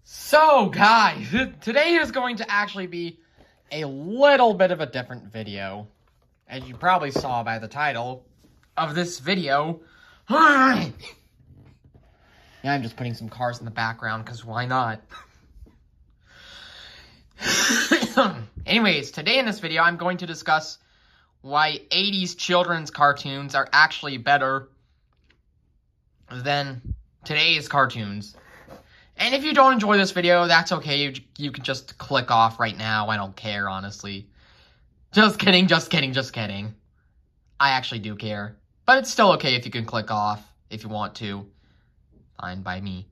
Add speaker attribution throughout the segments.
Speaker 1: So, guys, today is going to actually be a little bit of a different video. As you probably saw by the title of this video. Yeah, I'm just putting some cars in the background, because why not? Anyways, today in this video, I'm going to discuss why 80s children's cartoons are actually better than today's cartoons. And if you don't enjoy this video, that's okay. You can just click off right now. I don't care, honestly. Just kidding, just kidding, just kidding. I actually do care. But it's still okay if you can click off if you want to. Fine by me.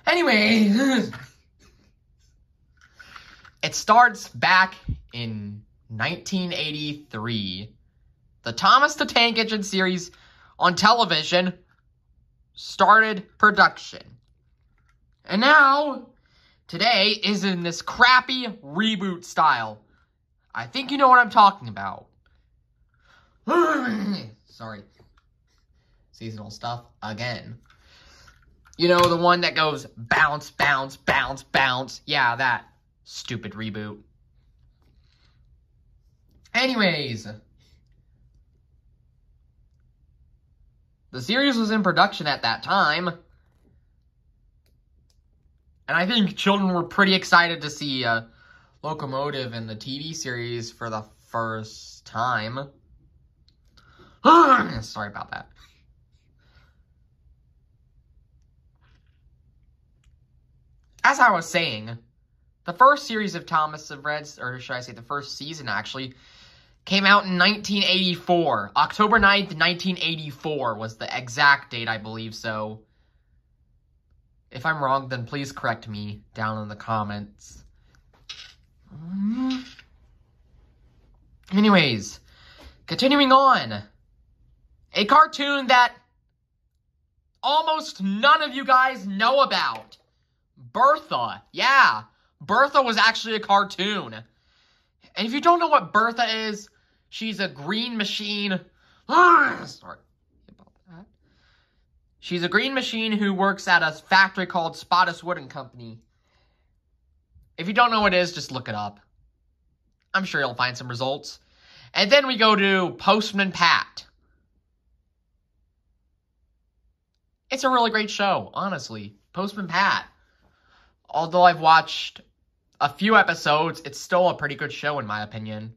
Speaker 1: Anyway. It starts back in 1983. The Thomas the Tank Engine series on television started production. And now, today is in this crappy reboot style. I think you know what I'm talking about. Sorry. Seasonal stuff again. You know, the one that goes bounce, bounce, bounce, bounce. Yeah, that stupid reboot. Anyways. The series was in production at that time. And I think children were pretty excited to see Locomotive in the TV series for the first time. Sorry about that. As I was saying, the first series of Thomas of Reds, or should I say the first season actually, came out in 1984. October 9th, 1984 was the exact date, I believe so. If I'm wrong, then please correct me down in the comments. Anyways, continuing on. A cartoon that almost none of you guys know about. Bertha. Yeah, Bertha was actually a cartoon. And if you don't know what Bertha is, she's a green machine. Sorry. She's a green machine who works at a factory called Spottis Wooden Company. If you don't know what it is, just look it up. I'm sure you'll find some results. And then we go to Postman Pat. It's a really great show, honestly. Postman Pat. Although I've watched a few episodes, it's still a pretty good show in my opinion.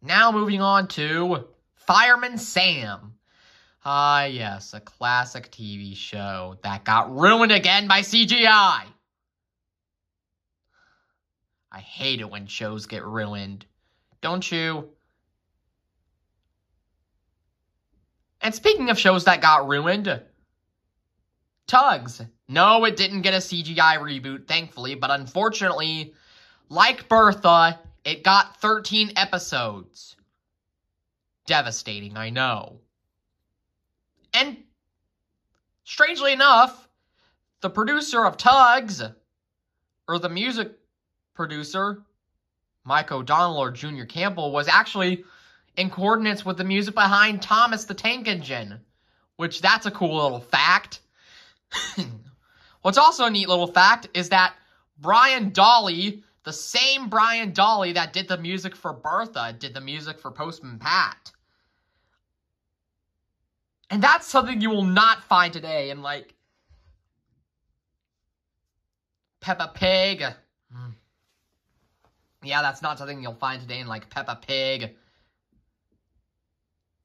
Speaker 1: Now moving on to Fireman Sam. Ah, yes, a classic TV show that got ruined again by CGI. I hate it when shows get ruined. Don't you? And speaking of shows that got ruined, Tugs. No, it didn't get a CGI reboot, thankfully, but unfortunately, like Bertha, it got 13 episodes. Devastating, I know. And, strangely enough, the producer of Tugs, or the music producer, Mike O'Donnell or Junior Campbell, was actually in coordinates with the music behind Thomas the Tank Engine, which that's a cool little fact. What's also a neat little fact is that Brian Dolly, the same Brian Dolly that did the music for Bertha, did the music for Postman Pat. And that's something you will not find today in, like, Peppa Pig. Yeah, that's not something you'll find today in, like, Peppa Pig.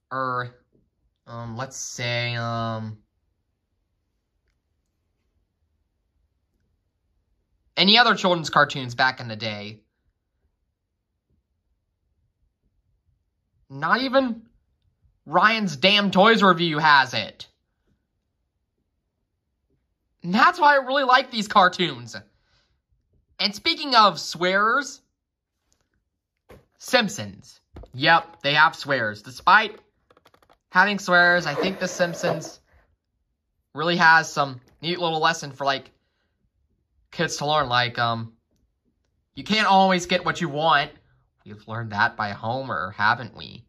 Speaker 1: Or, let's say, any other children's cartoons back in the day. Not even Ryan's Damn Toys review has it. And that's why I really like these cartoons. And speaking of swears, Simpsons. Yep, they have swears. Despite having swears, I think The Simpsons really has some neat little lesson for, like, kids to learn. Like, you can't always get what you want. We've learned that by Homer, haven't we?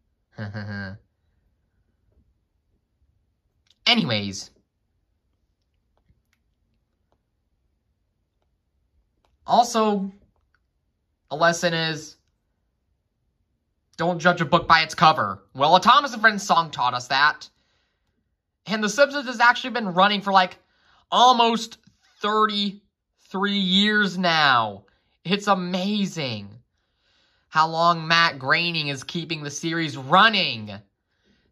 Speaker 1: Anyways, Also, a lesson is, don't judge a book by its cover. Well, a Thomas and Friends song taught us that. And The Simpsons has actually been running for like almost 33 years now. It's amazing how long Matt Groening is keeping the series running.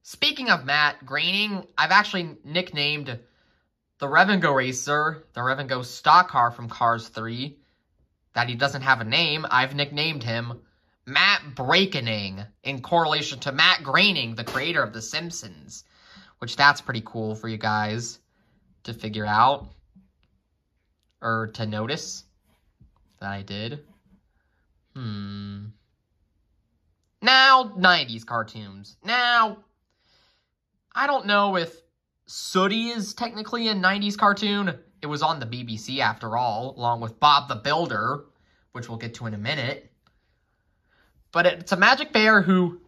Speaker 1: Speaking of Matt Groening, I've actually nicknamed the Revengo Racer, the Revengo stock car from Cars 3, that he doesn't have a name. I've nicknamed him Matt Brakening, in correlation to Matt Groening, the creator of The Simpsons. Which, that's pretty cool for you guys to figure out. Or to notice that I did. Now, 90s cartoons. Now, I don't know if Sooty is technically a 90s cartoon. It was on the BBC after all, along with Bob the Builder, which we'll get to in a minute. But it's a magic bear who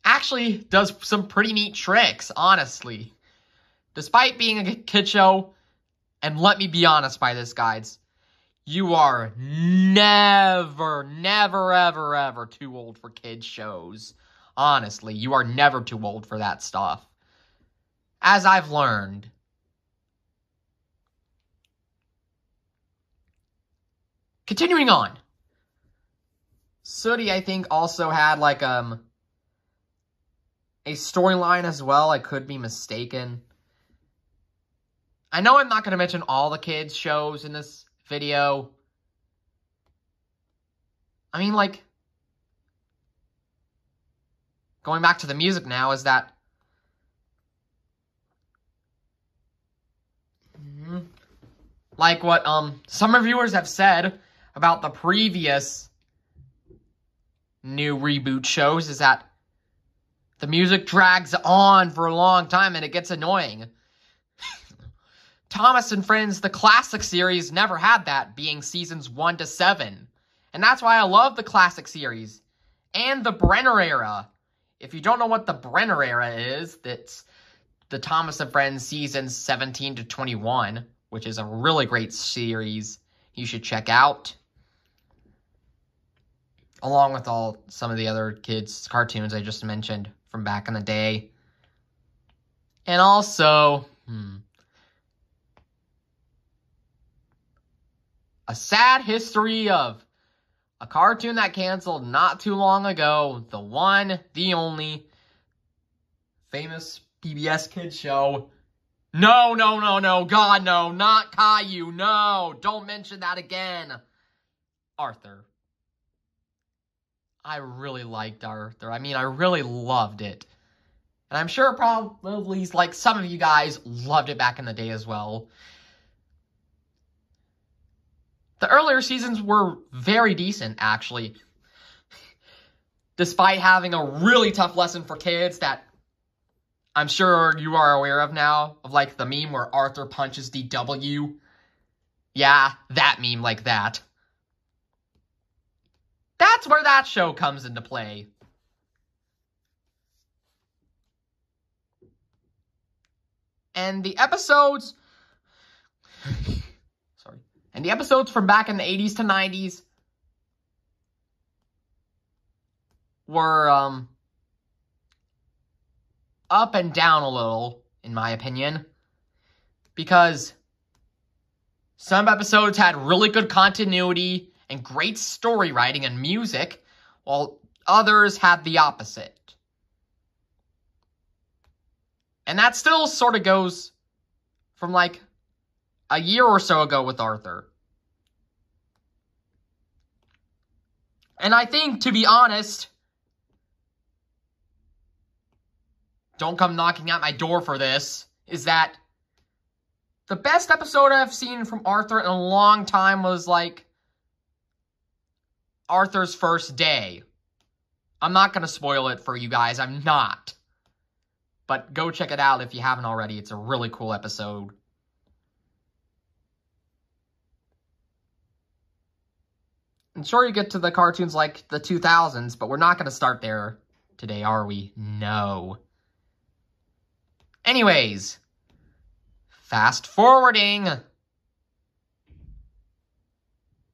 Speaker 1: actually does some pretty neat tricks, honestly. Despite being a kid show, and let me be honest by this, guys, you are never, ever too old for kids shows. Honestly, you are never too old for that stuff. As I've learned. Continuing on. Sooty, I think, also had, like, a storyline as well. I could be mistaken. I know I'm not going to mention all the kids' shows in this video. I mean, like, going back to the music now, is that like what some reviewers have said about the previous new reboot shows, is that the music drags on for a long time and it gets annoying. Thomas and Friends, the classic series, never had that, being seasons 1 to 7. And that's why I love the classic series. And the Brenner era. If you don't know what the Brenner era is, that's the Thomas and Friends seasons 17 to 21, which is a really great series you should check out. Along with some of the other kids' cartoons I just mentioned from back in the day. And also, a sad history of a cartoon that canceled not too long ago. The one, the only, famous PBS kids show. No, God, no, not Caillou, no, don't mention that again. Arthur. I really liked Arthur. I mean, I really loved it. And I'm sure probably, like, some of you guys loved it back in the day as well. The earlier seasons were very decent, actually. Despite having a really tough lesson for kids that I'm sure you are aware of now, of, like, the meme where Arthur punches DW. Yeah, that meme like that. That's where that show comes into play. And the episodes... Sorry. And the episodes from back in the 80s to 90s were, up and down a little, in my opinion. Because some episodes had really good continuity and great story writing and music, while others had the opposite. And that still sort of goes from, like, a year or so ago with Arthur. And I think, to be honest, don't come knocking at my door for this, is that the best episode I've seen from Arthur in a long time was, like, Arthur's First Day. I'm not going to spoil it for you guys. I'm not. But go check it out if you haven't already. It's a really cool episode. And sure, you get to the cartoons like the 2000s, but we're not going to start there today, are we? No. Anyways, fast forwarding.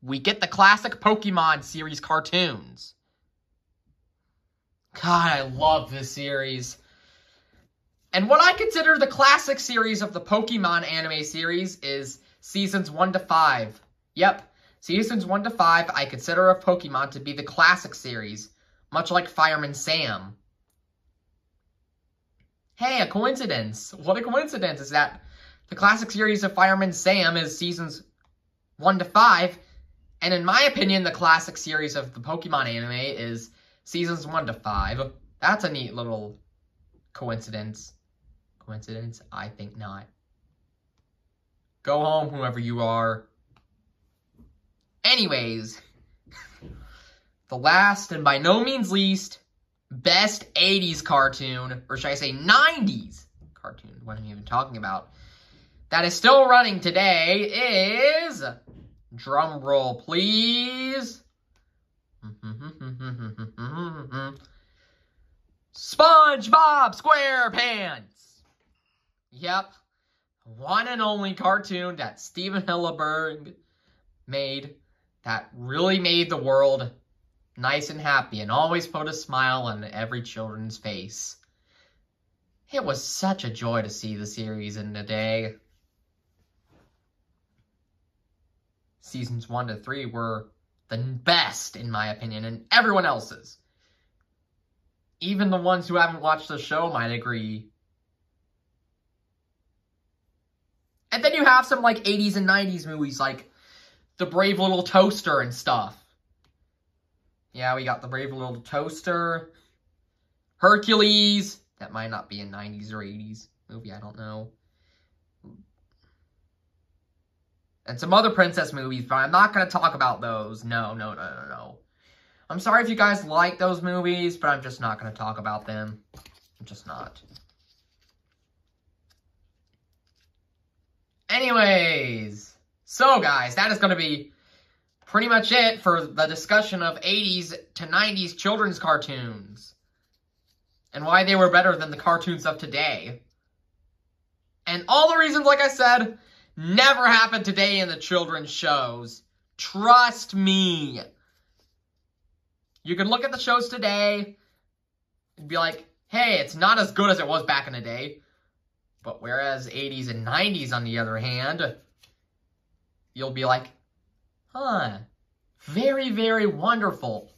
Speaker 1: we get the classic Pokemon series cartoons. God, I love this series. And what I consider the classic series of the Pokemon anime series is seasons 1 to 5. Yep, seasons 1 to 5 I consider of Pokemon to be the classic series, much like Fireman Sam. Hey, a coincidence. What a coincidence is that the classic series of Fireman Sam is seasons 1 to 5, and in my opinion, the classic series of the Pokemon anime is seasons 1 to 5. That's a neat little coincidence. Coincidence? I think not. Go home, whoever you are. Anyways, the last and by no means least, best 80s cartoon, or should I say 90s cartoon, what am I even talking about, that is still running today is, drum roll please, SpongeBob SquarePants. Yep, one and only cartoon that Steven Hillenburg made that really made the world nice and happy and always put a smile on every children's face. It was such a joy to see the series in the day. Seasons 1 to 3 were the best, in my opinion, and everyone else's. Even the ones who haven't watched the show might agree. And then you have some, like, 80s and 90s movies, like The Brave Little Toaster and stuff. Yeah, we got The Brave Little Toaster. Hercules. That might not be a 90s or 80s movie, I don't know. And some other princess movies, but I'm not going to talk about those. No. I'm sorry if you guys like those movies, but I'm just not going to talk about them. I'm just not. Anyways, so guys, that is going to be pretty much it for the discussion of 80s to 90s children's cartoons. And why they were better than the cartoons of today. And all the reasons, like I said, never happened today in the children's shows. Trust me. You can look at the shows today and be like, hey, it's not as good as it was back in the day. But whereas 80s and 90s, on the other hand, you'll be like, huh, very, very wonderful.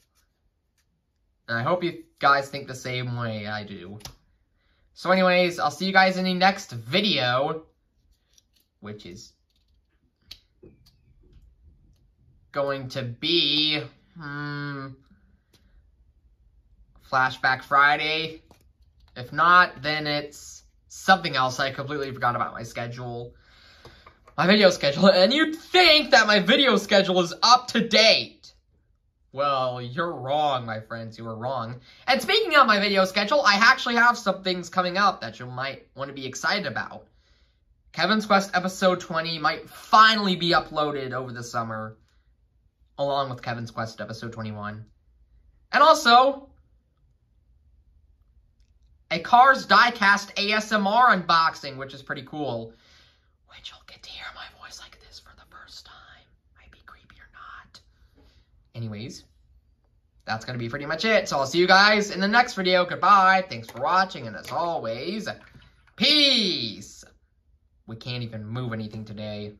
Speaker 1: And I hope you guys think the same way I do. So anyways, I'll see you guys in the next video, which is going to be, Flashback Friday. If not, then it's something else. I completely forgot about my schedule. My video schedule. And you'd think that my video schedule is up to date. Well, you're wrong, my friends. You were wrong. And speaking of my video schedule, I actually have some things coming up that you might want to be excited about. Kevin's Quest episode 20 might finally be uploaded over the summer, along with Kevin's Quest episode 21. And also, a Cars diecast ASMR unboxing, which is pretty cool. Which you'll get to hear my voice like this for the first time. Might be creepy or not. Anyways, that's going to be pretty much it. So I'll see you guys in the next video. Goodbye. Thanks for watching. And as always, peace. We can't even move anything today.